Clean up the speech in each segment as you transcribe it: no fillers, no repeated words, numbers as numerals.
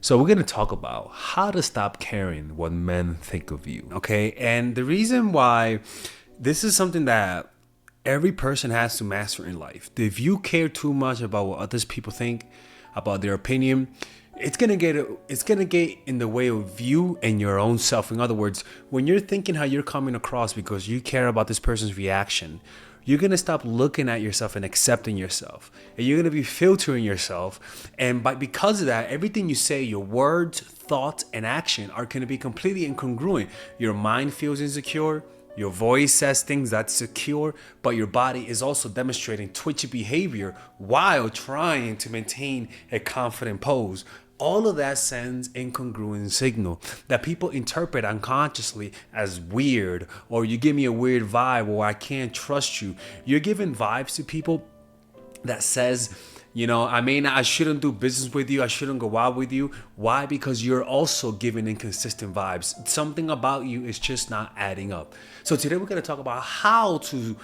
So we're going to talk about how to stop caring what men think of you, okay? And the reason why this is something that every person has to master in life. If you care too much about what others people think, about their opinion, it's gonna get in the way of you and your own self. In other words, when you're thinking how you're coming across because you care about this person's reaction, you're gonna stop looking at yourself and accepting yourself, and you're gonna be filtering yourself. And because of that, everything you say, your words, thoughts, and action are gonna be completely incongruent. Your mind feels insecure. Your voice says things that's secure, but your body is also demonstrating twitchy behavior while trying to maintain a confident pose. All of that sends incongruent signal that people interpret unconsciously as weird, or you give me a weird vibe, or I can't trust you. You're giving vibes to people that says, I shouldn't do business with you. I shouldn't go out with you. Why? Because you're also giving inconsistent vibes. Something about you is just not adding up. So today we're going to talk about how to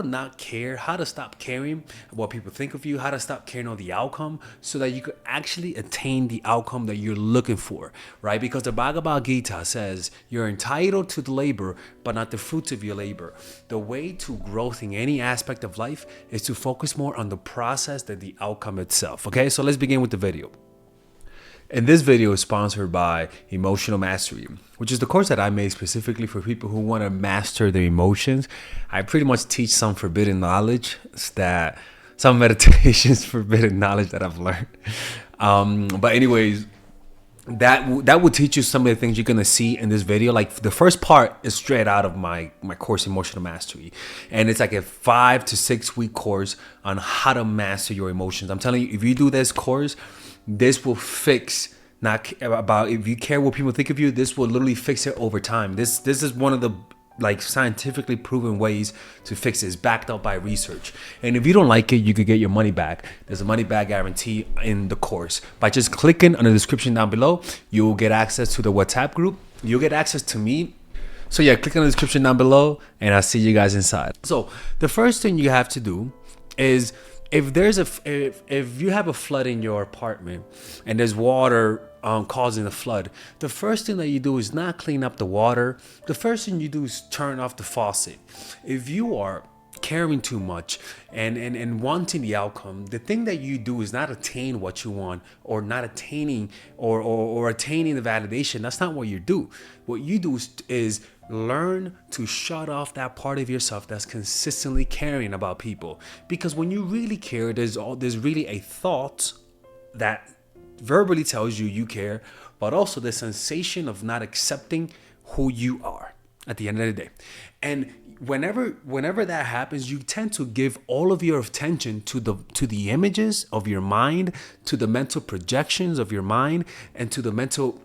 not care, how to stop caring what people think of you, how to stop caring on the outcome so that you could actually attain the outcome that you're looking for, right? Because the Bhagavad Gita says you're entitled to the labor, but not the fruits of your labor. The way to growth in any aspect of life is to focus more on the process than the outcome itself. Okay, so let's begin with the video. And this video is sponsored by Emotional Mastery, which is the course that I made specifically for people who want to master their emotions. I pretty much teach some forbidden knowledge, some meditations, forbidden knowledge that I've learned. But anyways, that will teach you some of the things you're gonna see in this video. Like the first part is straight out of my course, Emotional Mastery, and it's like a 5 to 6 week course on how to master your emotions. I'm telling you, if you do this course, this will fix, not about if you care what people think of you, this will literally fix it over time. This is one of the scientifically proven ways to fix this, backed up by research. And if you don't like it, you could get your money back. There's a money back guarantee in the course. By just clicking on the description down below, you will get access to the WhatsApp group. You'll get access to me. So yeah, click on the description down below and I'll see you guys inside. So the first thing you have to do is, if you have a flood in your apartment and there's water causing the flood, the first thing that you do is not clean up the water. The first thing you do is turn off the faucet. If you are caring too much and wanting the outcome, the thing that you do is not attain what you want, or not attaining or attaining the validation. That's not what you do. What you do is learn to shut off that part of yourself that's consistently caring about people. Because when you really care, there's really a thought that verbally tells you care, but also the sensation of not accepting who you are at the end of the day. And whenever that happens, you tend to give all of your attention to the images of your mind, to the mental projections of your mind, and to the mental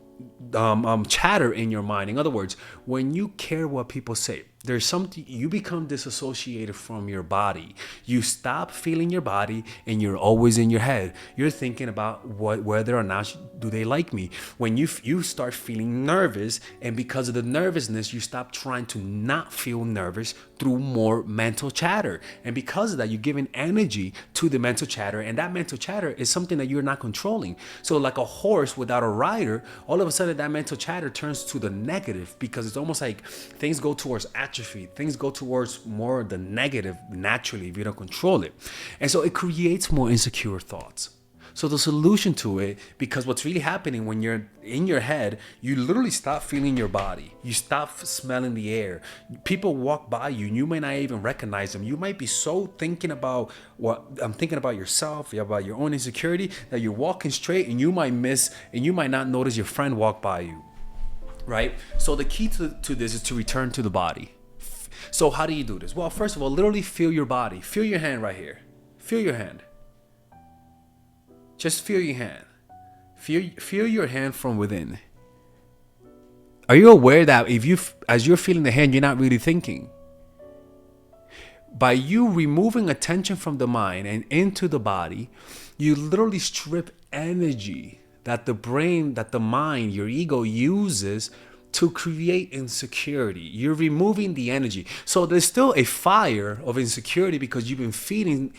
chatter in your mind. In other words, when you care what people say, there's something, you become disassociated from your body. You stop feeling your body and you're always in your head. You're thinking about whether or not do they like me. When you start feeling nervous, and because of the nervousness, you stop trying to not feel nervous through more mental chatter. And because of that, you're giving energy to the mental chatter, and that mental chatter is something that you're not controlling. So like a horse without a rider, all of a sudden that mental chatter turns to the negative, because it's almost like things go towards atrophy. Things go towards more the negative naturally if you don't control it. And so it creates more insecure thoughts. So the solution to it, because what's really happening when you're in your head, you literally stop feeling your body. You stop smelling the air. People walk by you and you may not even recognize them. You might be so thinking about yourself, about your own insecurity, that you're walking straight and you might miss, and you might not notice your friend walk by you, right? So the key to this is to return to the body. So how do you do this? Well, first of all, literally feel your body. Feel your hand right here. Feel your hand. Just feel your hand. Feel your hand from within. Are you aware that as you're feeling the hand, you're not really thinking? By you removing attention from the mind and into the body, you literally strip energy that the brain, that the mind, your ego uses to create insecurity. You're removing the energy. So there's still a fire of insecurity because you've been feeding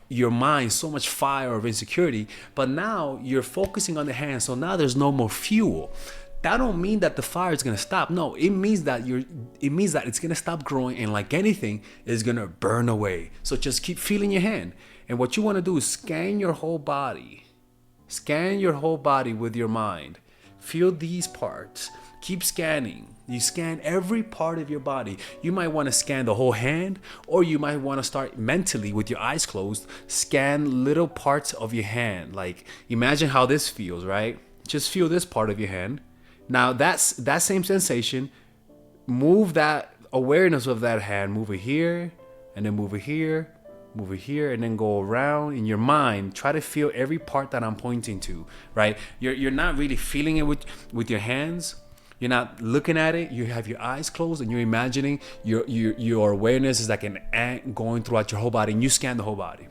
your mind so much fire of insecurity, but now you're focusing on the hand, so now there's no more fuel. That don't mean that the fire is gonna stop. No, it means that it's gonna stop growing, and like anything, it's gonna burn away. So just keep feeling your hand. And what you wanna do is scan your whole body. Scan your whole body with your mind. Feel these parts. Keep scanning. You scan every part of your body. You might want to scan the whole hand, or you might want to start mentally with your eyes closed, scan little parts of your hand. Like imagine how this feels, right? Just feel this part of your hand. Now that's that same sensation. Move that awareness of that hand. Move it here, and then move it here, move it here, and then go around in your mind. Try to feel every part that I'm pointing to, right? You're not really feeling it with your hands. You're not looking at it. You have your eyes closed and you're imagining your awareness is like an ant going throughout your whole body, and you scan the whole body.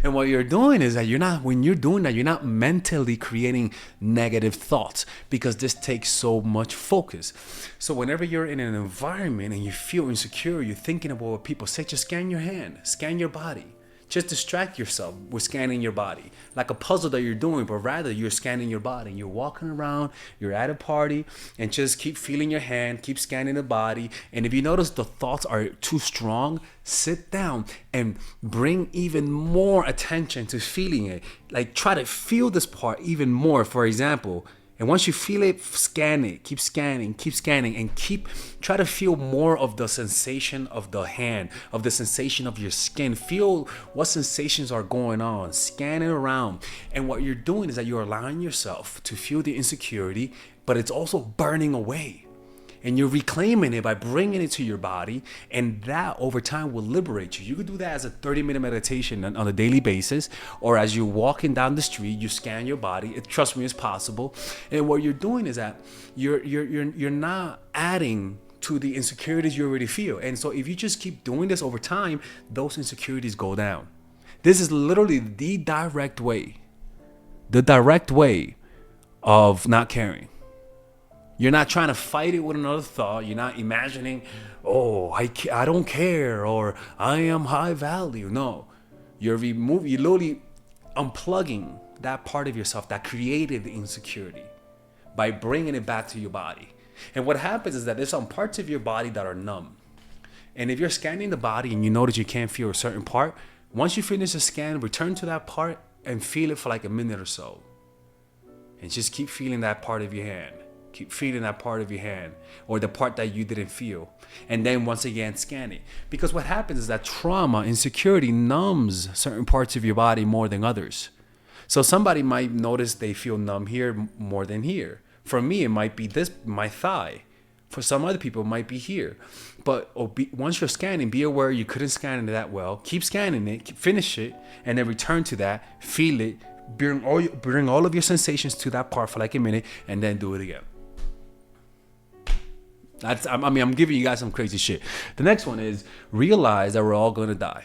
And what you're doing is that when you're doing that, you're not mentally creating negative thoughts, because this takes so much focus. So whenever you're in an environment and you feel insecure, you're thinking about what people say, just scan your hand, scan your body. Just distract yourself with scanning your body, like a puzzle that you're doing, but rather you're scanning your body. You're walking around, you're at a party, and just keep feeling your hand, keep scanning the body. And if you notice the thoughts are too strong, sit down and bring even more attention to feeling it. Like try to feel this part even more, for example. And once you feel it, scan it, keep scanning, and try to feel more of the sensation of the hand, of the sensation of your skin. Feel what sensations are going on, scan it around. And what you're doing is that you're allowing yourself to feel the insecurity, but it's also burning away. And you're reclaiming it by bringing it to your body, and that over time will liberate you. You could do that as a 30-minute meditation on a daily basis, or as you're walking down the street, you scan your body. Trust me, it's possible. And what you're doing is that you're not adding to the insecurities you already feel. And so if you just keep doing this over time, those insecurities go down. This is literally the direct way of not caring. You're not trying to fight it with another thought. You're not imagining, oh, I don't care, or I am high value. No, you're literally unplugging that part of yourself that created the insecurity by bringing it back to your body. And what happens is that there's some parts of your body that are numb. And if you're scanning the body and you notice you can't feel a certain part, once you finish the scan, return to that part and feel it for like a minute or so. And just keep feeling that part of your hand. Keep feeling that part of your hand, or the part that you didn't feel. And then once again, scan it. Because what happens is that trauma, insecurity numbs certain parts of your body more than others. So somebody might notice they feel numb here more than here. For me, it might be my thigh. For some other people, it might be here. But once you're scanning, be aware you couldn't scan it that well. Keep scanning it, finish it, and then return to that, feel it, bring all of your sensations to that part for like a minute, and then do it again. I'm giving you guys some crazy shit. The next one is realize that we're all gonna die.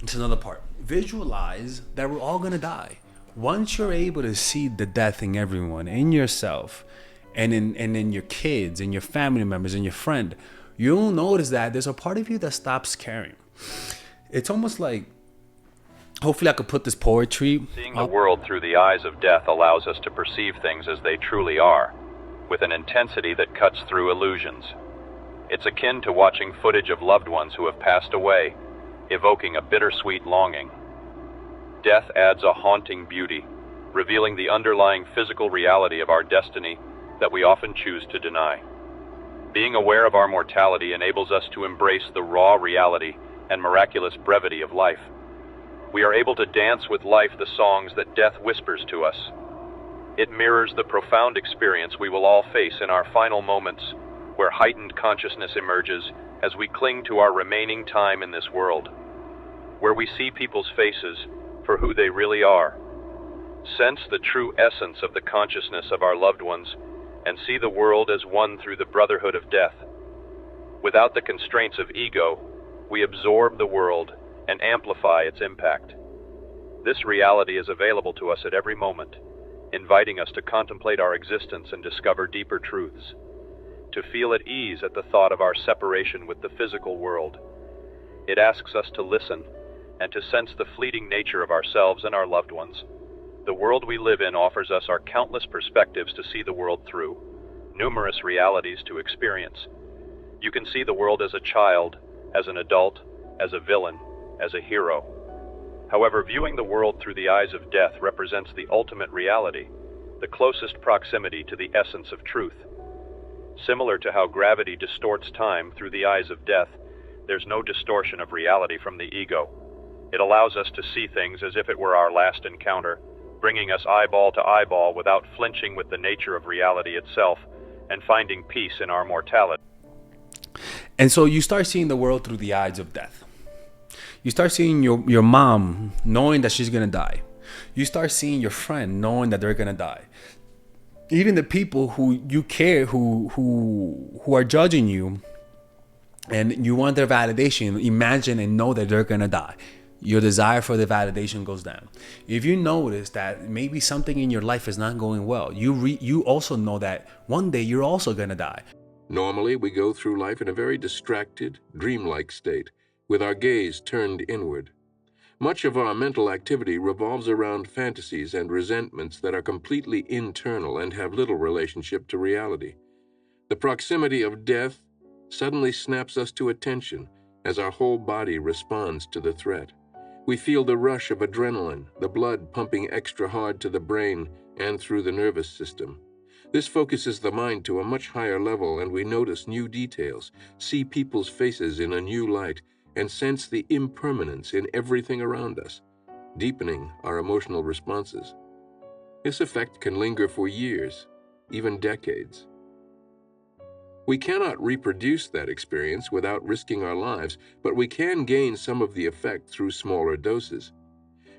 It's another part. Visualize that we're all gonna die. Once you're able to see the death in everyone, in yourself, and in your kids, and your family members, and your friend, you'll notice that there's a part of you that stops caring. It's almost like, hopefully I could put this poetry. Seeing the world through the eyes of death allows us to perceive things as they truly are, with an intensity that cuts through illusions. It's akin to watching footage of loved ones who have passed away, evoking a bittersweet longing. Death adds a haunting beauty, revealing the underlying physical reality of our destiny that we often choose to deny. Being aware of our mortality enables us to embrace the raw reality and miraculous brevity of life. We are able to dance with life the songs that death whispers to us. It mirrors the profound experience we will all face in our final moments, where heightened consciousness emerges as we cling to our remaining time in this world, where we see people's faces for who they really are, sense the true essence of the consciousness of our loved ones, and see the world as one through the brotherhood of death. Without the constraints of ego, we absorb the world and amplify its impact. This reality is available to us at every moment, inviting us to contemplate our existence and discover deeper truths, to feel at ease at the thought of our separation with the physical world. It asks us to listen, and to sense the fleeting nature of ourselves and our loved ones. The world we live in offers us our countless perspectives to see the world through, numerous realities to experience. You can see the world as a child, as an adult, as a villain, as a hero. However, viewing the world through the eyes of death represents the ultimate reality, the closest proximity to the essence of truth. Similar to how gravity distorts time through the eyes of death, there's no distortion of reality from the ego. It allows us to see things as if it were our last encounter, bringing us eyeball to eyeball without flinching with the nature of reality itself, and finding peace in our mortality. And so you start seeing the world through the eyes of death. You start seeing your mom knowing that she's going to die. You start seeing your friend knowing that they're going to die. Even the people who you care, who are judging you, and you want their validation, imagine and know that they're going to die. Your desire for the validation goes down. If you notice that maybe something in your life is not going well, you also know that one day you're also going to die. Normally, we go through life in a very distracted, dreamlike state, with our gaze turned inward. Much of our mental activity revolves around fantasies and resentments that are completely internal and have little relationship to reality. The proximity of death suddenly snaps us to attention as our whole body responds to the threat. We feel the rush of adrenaline, the blood pumping extra hard to the brain and through the nervous system. This focuses the mind to a much higher level, and we notice new details, see people's faces in a new light, and sense the impermanence in everything around us, deepening our emotional responses. This effect can linger for years, even decades. We cannot reproduce that experience without risking our lives, but we can gain some of the effect through smaller doses.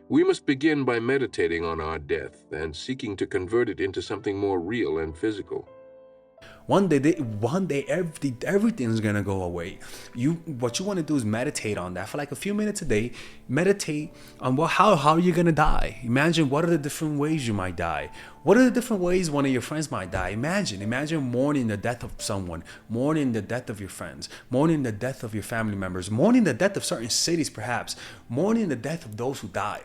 We must begin by meditating on our death and seeking to convert it into something more real and physical. One day, everything's gonna go away. What you want to do is meditate on that for like a few minutes a day. Meditate on how are you gonna die. Imagine what are the different ways you might die. What are the different ways one of your friends might die? Imagine mourning the death of someone, mourning the death of your friends, mourning the death of your family members, mourning the death of certain cities, perhaps mourning the death of those who died.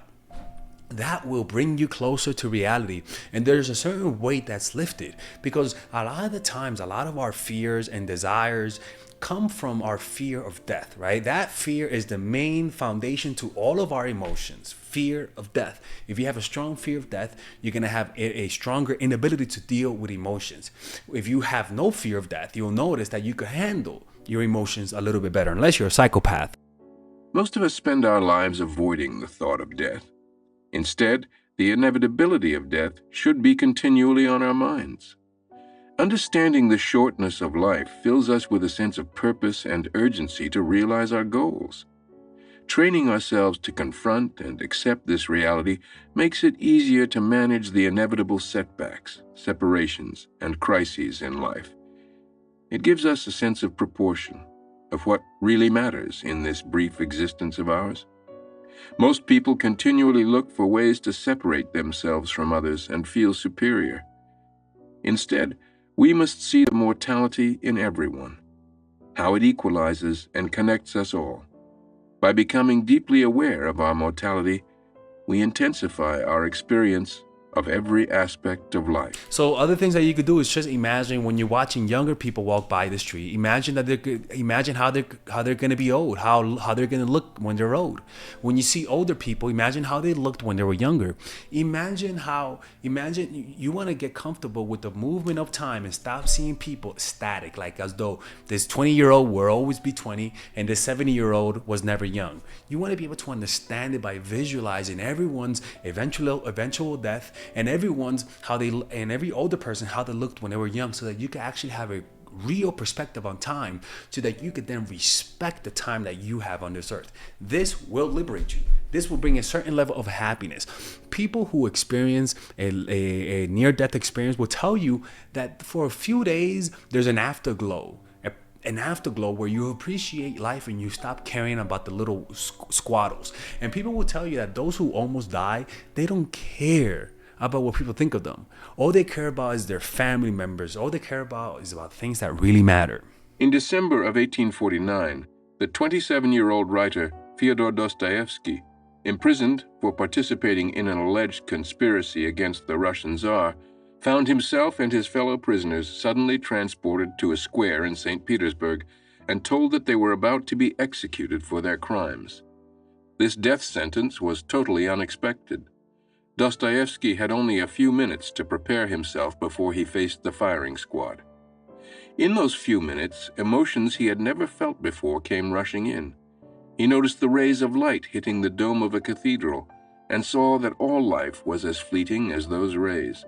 That will bring you closer to reality, and there's a certain weight that's lifted, because a lot of the times, a lot of our fears and desires come from our fear of death, right? That fear is the main foundation to all of our emotions. Fear of death. If you have a strong fear of death, you're going to have a stronger inability to deal with emotions. If you have no fear of death, you'll notice that you can handle your emotions a little bit better, unless you're a psychopath. Most of us spend our lives avoiding the thought of death. Instead, the inevitability of death should be continually on our minds. Understanding the shortness of life fills us with a sense of purpose and urgency to realize our goals. Training ourselves to confront and accept this reality makes it easier to manage the inevitable setbacks, separations, and crises in life. It gives us a sense of proportion, of what really matters in this brief existence of ours. Most people continually look for ways to separate themselves from others and feel superior. Instead, we must see the mortality in everyone, how it equalizes and connects us all. By becoming deeply aware of our mortality, we intensify our experience of every aspect of life. So other things that you could do is just imagine when you're watching younger people walk by the street. Imagine how they're gonna be old, how they're gonna look when they're old. When you see older people, imagine how they looked when they were younger. Imagine you want to get comfortable with the movement of time and stop seeing people static, like as though this 20-year-old will always be 20 and this 70-year-old was never young. You want to be able to understand it by visualizing everyone's eventual death, and every older person how they looked when they were young, so that you can actually have a real perspective on time, so that you could then respect the time that you have on this earth. This will liberate you. This will bring a certain level of happiness. People who experience a near-death experience will tell you that for a few days there's an afterglow. An afterglow where you appreciate life and you stop caring about the little squaddles. And people will tell you that those who almost die, they don't care about what people think of them. All they care about is their family members. All they care about is about things that really matter. In December of 1849, the 27-year-old writer Fyodor Dostoevsky, imprisoned for participating in an alleged conspiracy against the Russian Tsar, found himself and his fellow prisoners suddenly transported to a square in St. Petersburg and told that they were about to be executed for their crimes. This death sentence was totally unexpected. Dostoevsky had only a few minutes to prepare himself before he faced the firing squad. In those few minutes, emotions he had never felt before came rushing in. He noticed the rays of light hitting the dome of a cathedral and saw that all life was as fleeting as those rays.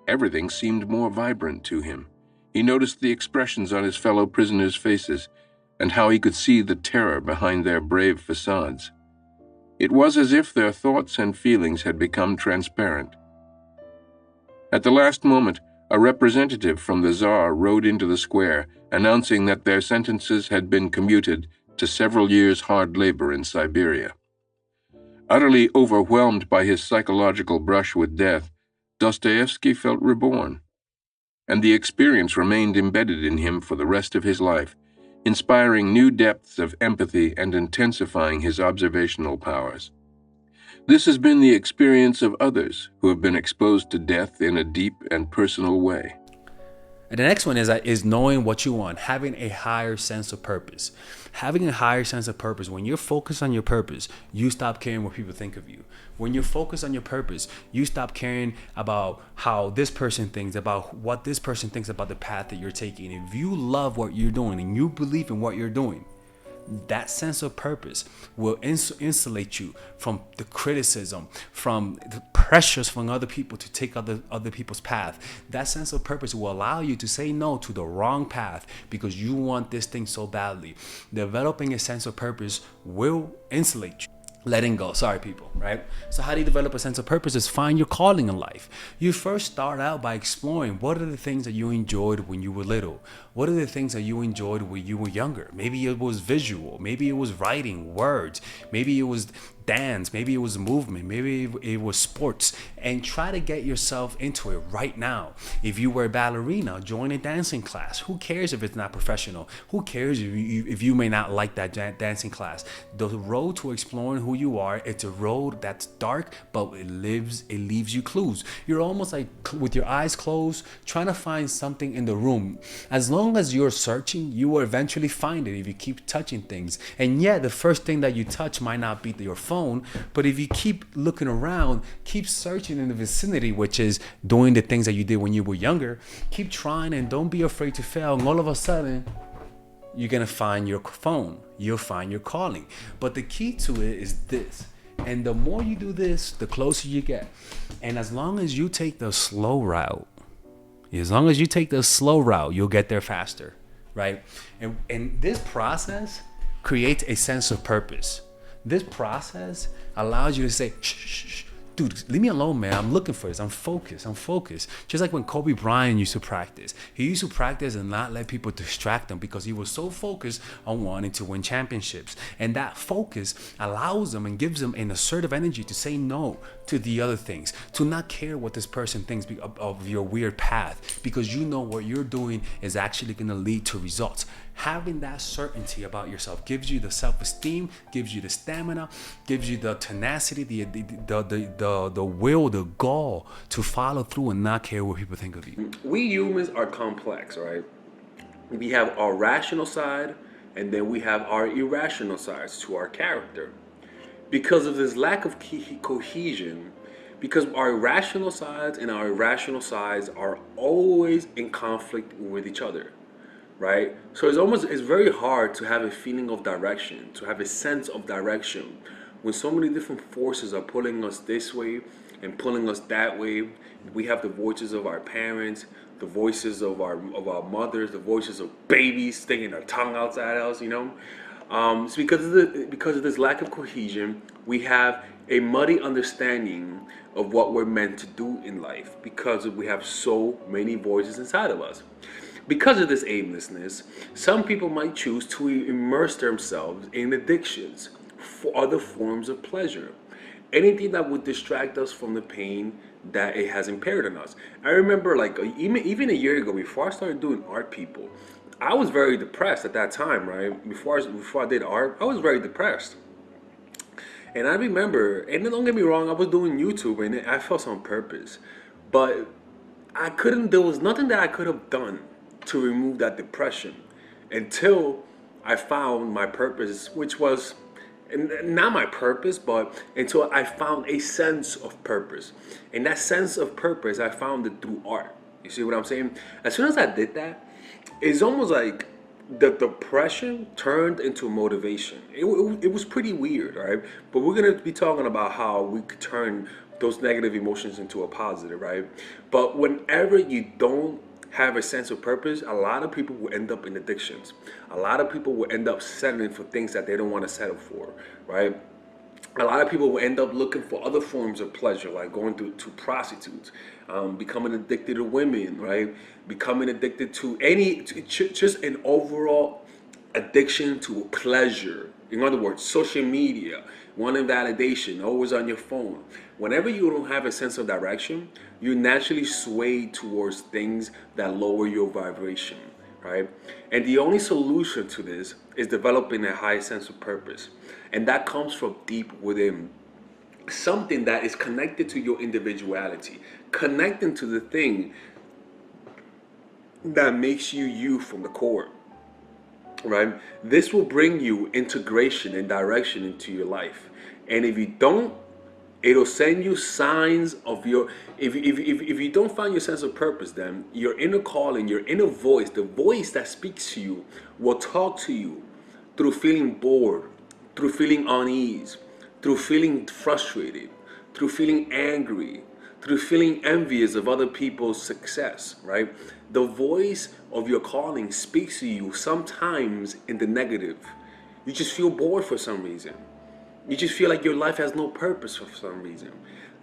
Everything seemed more vibrant to him. He noticed the expressions on his fellow prisoners' faces and how he could see the terror behind their brave facades. It was as if their thoughts and feelings had become transparent. At the last moment, a representative from the Tsar rode into the square, announcing that their sentences had been commuted to several years' hard labor in Siberia. Utterly overwhelmed by his psychological brush with death, Dostoevsky felt reborn, and the experience remained embedded in him for the rest of his life, inspiring new depths of empathy and intensifying his observational powers. This has been the experience of others who have been exposed to death in a deep and personal way. And the next one is knowing what you want, having a higher sense of purpose. Having a higher sense of purpose, when you're focused on your purpose, you stop caring what people think of you. When you're focused on your purpose, you stop caring about how this person thinks, about what this person thinks about the path that you're taking. If you love what you're doing and you believe in what you're doing, that sense of purpose will insulate you from the criticism, from the pressures from other people to take other people's path. That sense of purpose will allow you to say no to the wrong path because you want this thing so badly. Developing a sense of purpose will insulate you. Letting go. Sorry, people, right? So how do you develop a sense of purpose? Is find your calling in life. You first start out by exploring what are the things that you enjoyed when you were little. What are the things that you enjoyed when you were younger? Maybe it was visual. Maybe it was writing words. Maybe it was dance. Maybe it was movement. Maybe it was sports. And try to get yourself into it right now. If you were a ballerina, join a dancing class. Who cares if it's not professional? Who cares if you may not like that dancing class? The road to exploring who you are, it's a road that's dark, but it leaves you clues. You're almost like with your eyes closed, trying to find something in the room. As long as you're searching, you will eventually find it if you keep touching things. And yeah, the first thing that you touch might not be your phone, but if you keep looking around, keep searching in the vicinity, which is doing the things that you did when you were younger, keep trying and don't be afraid to fail. And all of a sudden, you're going to find your phone. You'll find your calling. But the key to it is this. And the more you do this, the closer you get. And as long as you take the slow route, you'll get there faster, right? And this process creates a sense of purpose. This process allows you to say, shh, shh, shh. Dude, leave me alone, man. I'm looking for this. I'm focused. Just like when Kobe Bryant used to practice. He used to practice and not let people distract him because he was so focused on wanting to win championships. And that focus allows him and gives him an assertive energy to say no to the other things, to not care what this person thinks of your weird path, because you know what you're doing is actually going to lead to results. Having that certainty about yourself gives you the self-esteem, gives you the stamina, gives you the tenacity, the will, the gall to follow through and not care what people think of you. We humans are complex, right? We have our rational side, and then we have our irrational sides to our character. Because of this lack of cohesion, because our irrational sides and our irrational sides are always in conflict with each other. Right? So it's very hard to have a feeling of direction, to have a sense of direction when so many different forces are pulling us this way and pulling us that way. We have the voices of our parents, the voices of our mothers, the voices of babies sticking their tongue outside us, you know. It's because of this lack of cohesion, we have a muddy understanding of what we're meant to do in life because we have so many voices inside of us. Because of this aimlessness, some people might choose to immerse themselves in addictions for other forms of pleasure. Anything that would distract us from the pain that it has impaired on us. I remember even a year ago, before I started doing art, people, I was very depressed at that time, right? Before I did art, I was very depressed. And I remember, and don't get me wrong, I was doing YouTube and I felt on purpose, but I couldn't. There was nothing that I could have done to remove that depression until I found my purpose, which was not my purpose, but until I found a sense of purpose. And that sense of purpose, I found it through art. You see what I'm saying? As soon as I did that, it's almost like the depression turned into motivation. It was pretty weird, right? But we're going to be talking about how we could turn those negative emotions into a positive, right? But whenever you don't have a sense of purpose, a lot of people will end up in addictions. A lot of people will end up settling for things that they don't want to settle for, right? A lot of people will end up looking for other forms of pleasure, like going to prostitutes, becoming addicted to women, right? Becoming addicted to just an overall addiction to pleasure. In other words, social media, wanting validation, always on your phone. Whenever you don't have a sense of direction, you naturally sway towards things that lower your vibration, right? And the only solution to this is developing a high sense of purpose. And that comes from deep within. Something that is connected to your individuality, connecting to the thing that makes you you from the core, right? This will bring you integration and direction into your life. And if you don't, it'll send you signs of your, if you don't find your sense of purpose, then your inner calling, your inner voice, the voice that speaks to you, will talk to you through feeling bored, through feeling unease, through feeling frustrated, through feeling angry, through feeling envious of other people's success, right? The voice of your calling speaks to you sometimes in the negative. You just feel bored for some reason. You just feel like your life has no purpose for some reason.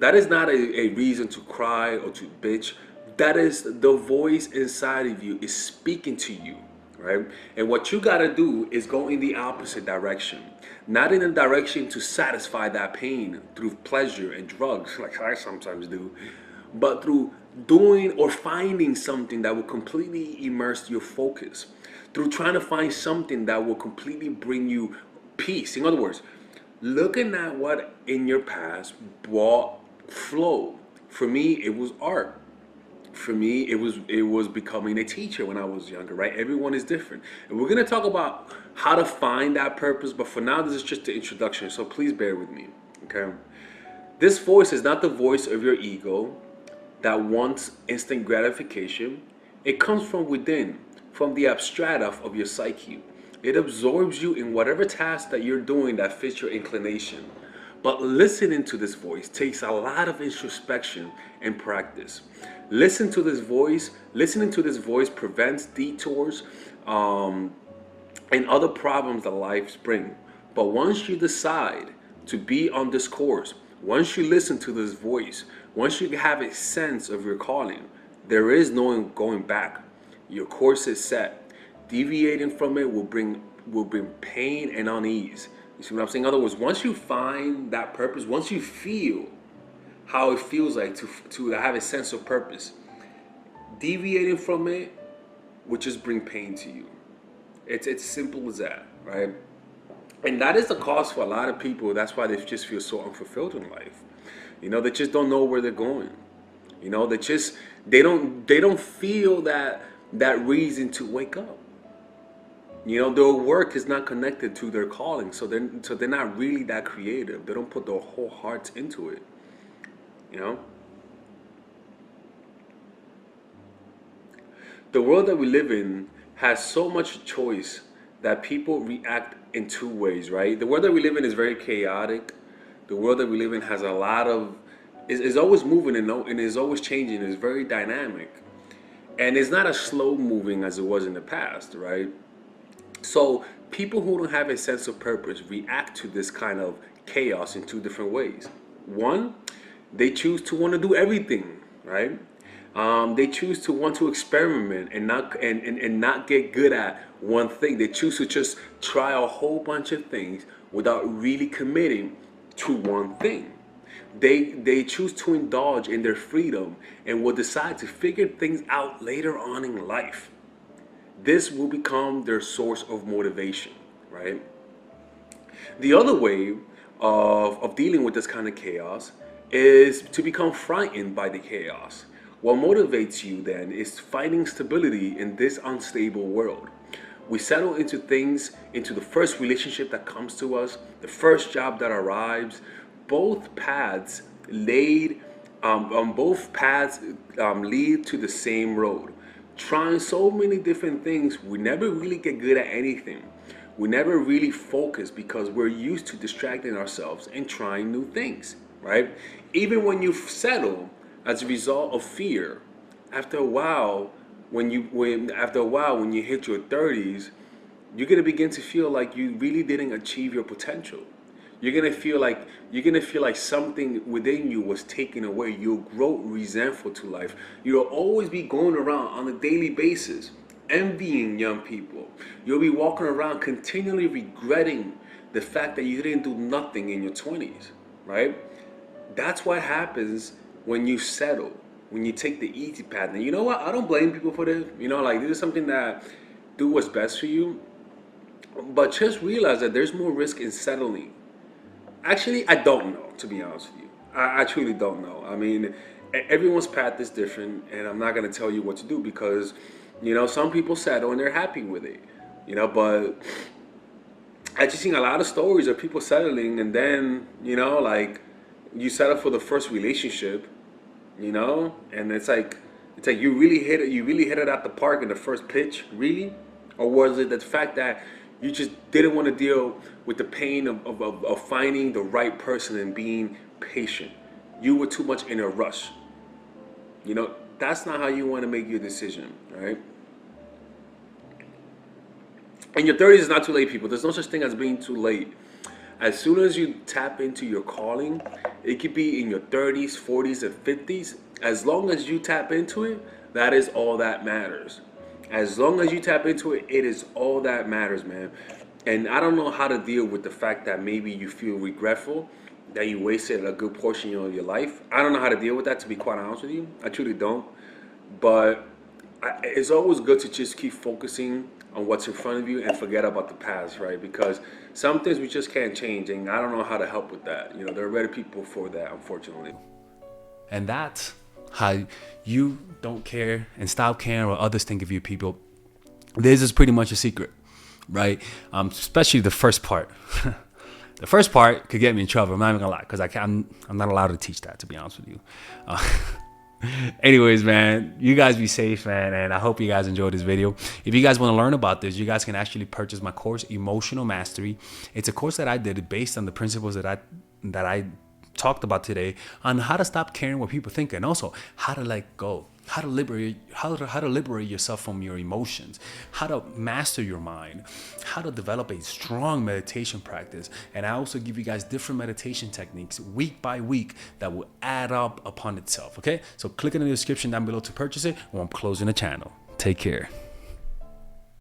That is not a reason to cry or to bitch. That is the voice inside of you is speaking to you, right? And what you gotta do is go in the opposite direction. Not in a direction to satisfy that pain through pleasure and drugs, like I sometimes do, but through doing or finding something that will completely immerse your focus. Through trying to find something that will completely bring you peace. In other words, looking at what in your past brought flow. For me, it was art. For me, it was becoming a teacher when I was younger, right? Everyone is different. And we're gonna talk about how to find that purpose, but for now, this is just the introduction, so please bear with me, okay? This voice is not the voice of your ego that wants instant gratification. It comes from within, from the abstrata of your psyche. It absorbs you in whatever task that you're doing that fits your inclination. But listening to this voice takes a lot of introspection and practice. Listening to this voice prevents detours and other problems that life brings. But once you decide to be on this course, once you listen to this voice, once you have a sense of your calling, there is no going back. Your course is set. Deviating from it will bring pain and unease. You see what I'm saying? In other words, once you find that purpose, once you feel how it feels like to have a sense of purpose, deviating from it will just bring pain to you. It's simple as that, right? And that is the cause for a lot of people. That's why they just feel so unfulfilled in life. You know, they just don't know where they're going. You know, they don't feel that reason to wake up. You know, their work is not connected to their calling, so they're not really that creative. They don't put their whole hearts into it. You know? The world that we live in has so much choice that people react in two ways, right? The world that we live in is very chaotic. The world that we live in has a lot of, is always moving and is always changing. It's very dynamic. And it's not as slow moving as it was in the past, right? So people who don't have a sense of purpose react to this kind of chaos in two different ways. One, they choose to want to do everything, right? They choose to want to experiment and not get good at one thing. They choose to just try a whole bunch of things without really committing to one thing. They choose to indulge in their freedom and will decide to figure things out later on in life. This will become their source of motivation, right? The other way of dealing with this kind of chaos is to become frightened by the chaos. What motivates you then is finding stability in this unstable world. We settle into things, into the first relationship that comes to us, the first job that arrives. Both paths laid, both paths lead to the same road. Trying so many different things, we never really get good at anything. We never really focus because we're used to distracting ourselves and trying new things, right? Even when you settle as a result of fear, after a while, when you hit your 30s, you're gonna begin to feel like you really didn't achieve your potential. You're gonna feel like something within you was taken away. You'll grow resentful to life. You'll always be going around on a daily basis envying young people. You'll be walking around continually regretting the fact that you didn't do nothing in your 20s, right? That's what happens when you settle, when you take the easy path. And you know what? I don't blame people for this. Like, this is something that do what's best for you. But just realize that there's more risk in settling. Actually, I don't know, to be honest with you. I truly don't know. I mean, everyone's path is different, and I'm not going to tell you what to do because, some people settle and they're happy with it. But I just seen a lot of stories of people settling, and then, like, you settle for the first relationship, and it's like you really hit it at the park in the first pitch, really? Or was it the fact that you just didn't want to deal with the pain of finding the right person and being patient? You were too much in a rush. That's not how you want to make your decision, right? In your 30s, it's not too late, people. There's no such thing as being too late. As soon as you tap into your calling, it could be in your 30s, 40s, and 50s. As long as you tap into it, that is all that matters. As long as you tap into it, it is all that matters, man. And I don't know how to deal with the fact that maybe you feel regretful that you wasted a good portion of your life. I don't know how to deal with that, to be quite honest with you. I truly don't. But it's always good to just keep focusing on what's in front of you and forget about the past, right? Because some things we just can't change, and I don't know how to help with that. There are better people for that, unfortunately. And that's how you don't care and stop caring what others think of you, people. This is pretty much a secret, right? Especially the first part. The first part could get me in trouble. I'm not even gonna lie, because I'm not allowed to teach that, to be honest with you. Anyways, man, you guys be safe, man, and I hope you guys enjoyed this video. If you guys want to learn about this, you guys can actually purchase my course, Emotional Mastery. It's a course that I did based on the principles that I talked about today on how to stop caring what people think, and also how to let go, how to liberate yourself from your emotions, how to master your mind, how to develop a strong meditation practice. And I also give you guys different meditation techniques week by week that will add up upon itself. Okay, so click in the description down below to purchase it, or I'm closing the channel. Take care.